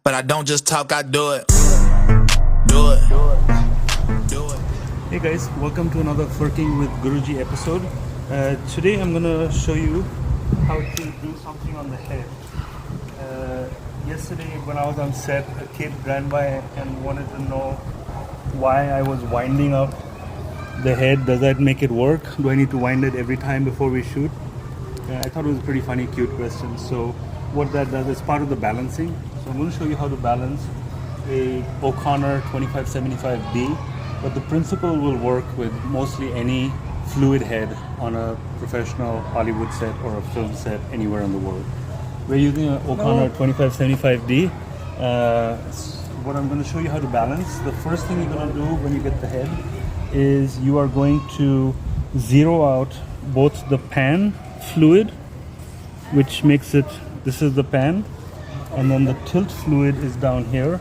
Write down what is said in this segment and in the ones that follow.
But I don't just talk, I do it. Do it. Do it. Hey guys, welcome to another Flirting with Guruji episode. Today I'm gonna show you how to do something on the head. Yesterday when I was on set, a kid ran by and wanted to know why I was winding up the head. Does that make it work? Do I need to wind it every time before we shoot? I thought it was a pretty funny, cute question. So what that does is part of the balancing. So I'm going to show you how to balance a O'Connor 2575D, but the principle will work with mostly any fluid head on a professional Hollywood set or a film set anywhere in the world. We're using an O'Connor 2575D. What I'm going to show you how to balance. The first thing you're going to do when you get the head is you are going to zero out both the pan fluid, which makes it, this is the pan, and then the tilt fluid is down here.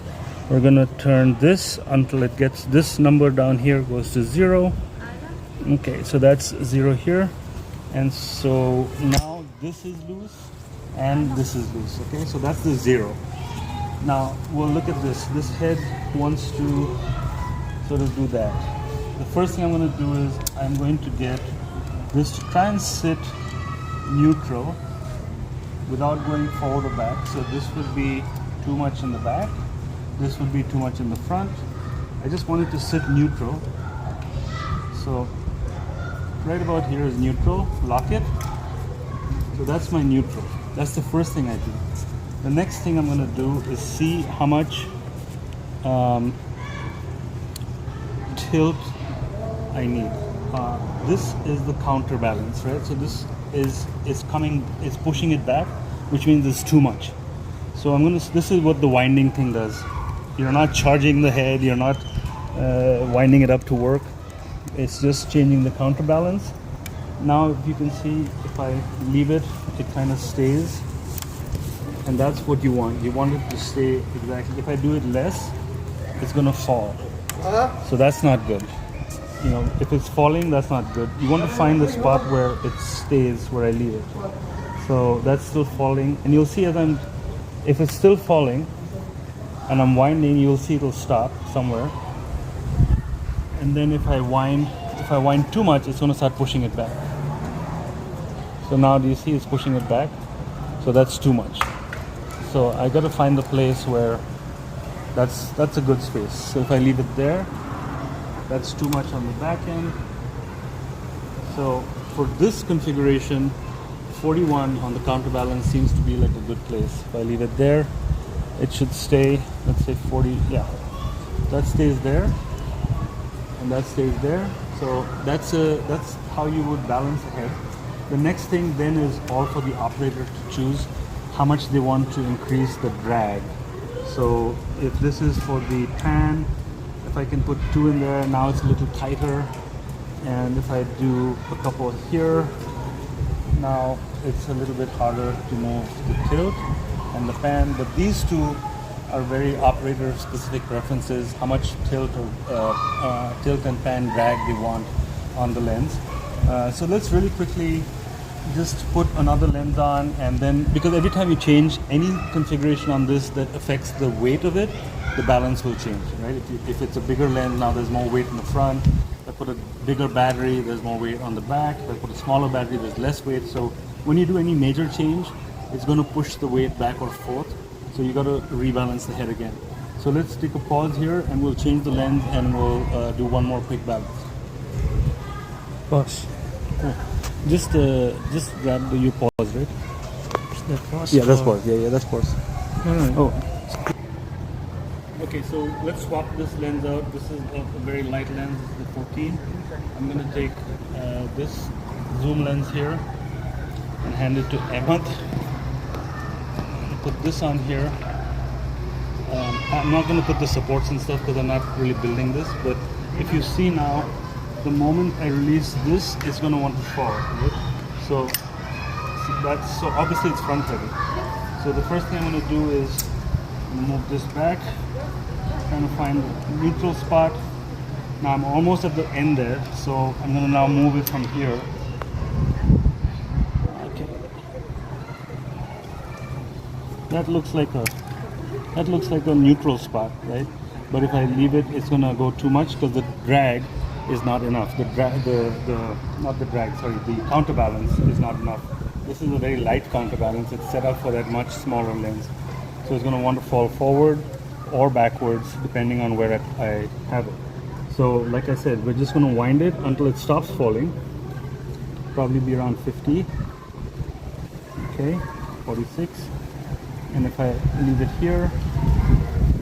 We're going to turn this until it gets, this number down here goes to 0. Okay, so that's 0 here. And so now this is loose and this is loose. Okay, so that's the 0. Now we'll look at this. This head wants to sort of do that. The first thing I'm going to do is I'm going to get this to try and sit neutral without going forward or back. So this would be too much in the back. This would be too much in the front. I just want it to sit neutral. So right about here is neutral. Lock it. So that's my neutral. That's the first thing I do. The next thing I'm going to do is see how much tilt I need. This is the counterbalance, right? So this is pushing it back, which means it's too much. So this is what the winding thing does. You're not charging the head, you're not winding it up to work. It's just changing the counterbalance. Now if you can see, if I leave it, it kind of stays. And that's what you want. You want it to stay exactly. If I do it less, it's gonna fall. So that's not good. You know, if it's falling, that's not good. You want to find the spot where it stays, where I leave it. So that's still falling, and you'll see if it's still falling and I'm winding, you'll see it'll stop somewhere. And then if I wind too much, it's going to start pushing it back. So now do you see it's pushing it back? So that's too much. So I got to find the place where that's a good space. So if I leave it there, that's too much on the back end. So for this configuration, 41 on the counterbalance seems to be like a good place. If I leave it there, it should stay, let's say 40, yeah. That stays there, and that stays there. So that's how you would balance the head. The next thing then is all for the operator to choose how much they want to increase the drag. So if this is for the pan, if I can put 2 in there, now it's a little tighter. And if I do a couple here, now it's a little bit harder to move the tilt and the pan. But these two are very operator specific preferences, how much tilt and pan drag they want on the lens. So let's really quickly just put another lens on, and then, because every time you change any configuration on this that affects the weight of it, the balance will change, right? If it's a bigger lens, now there's more weight in the front. If I put a bigger battery, there's more weight on the back. If I put a smaller battery, there's less weight. So when you do any major change, it's going to push the weight back or forth. So you got to rebalance the head again. So let's take a pause here, and we'll change the lens, and we'll do one more quick balance. Pause. Cool. Just grab you pause, right? Pause. Yeah, that's pause. Yeah, that's pause. Oh. Okay, so let's swap this lens out. This is a very light lens, this is the 14. I'm going to take this zoom lens here and hand it to Ahmed. Put this on here. I'm not going to put the supports and stuff because I'm not really building this, but if you see now, the moment I release this, it's going to want to fall, right? So obviously it's front heavy. So the first thing I'm going to do is move this back, trying to find the neutral spot. Now I'm almost at the end there, so I'm going to now move it from here. Okay. That looks like a That looks like a neutral spot, right? But if I leave it, it's gonna go too much because the drag is not enough. Not the drag, sorry, the counterbalance is not enough. This is a very light counterbalance. It's set up for that much smaller lens. So it's gonna want to fall forward or backwards depending on where I have it. So like I said, we're just gonna wind it until it stops falling. Probably be around 50. Okay, 46. And if I leave it here,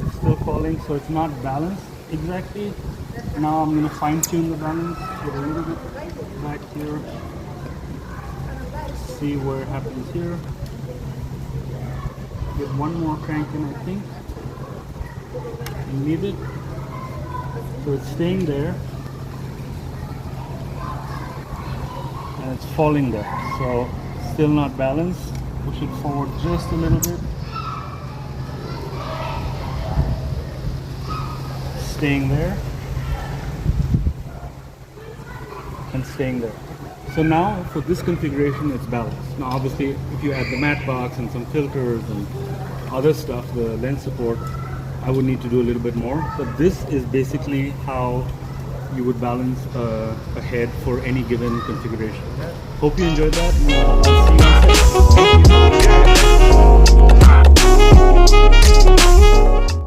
it's still falling, so it's not balanced exactly. Now I'm going to fine tune the balance, get a little bit back here, see where it happens here. Get one more crank in, I think, and leave it. So it's staying there, and it's falling there. So still not balanced. Push it forward just a little bit. Staying there and staying there. So now for this configuration it's balanced. Now obviously if you add the matte box and some filters and other stuff, the lens support, I would need to do a little bit more. But this is basically how you would balance a head for any given configuration. Hope you enjoyed that. I'll see you on set.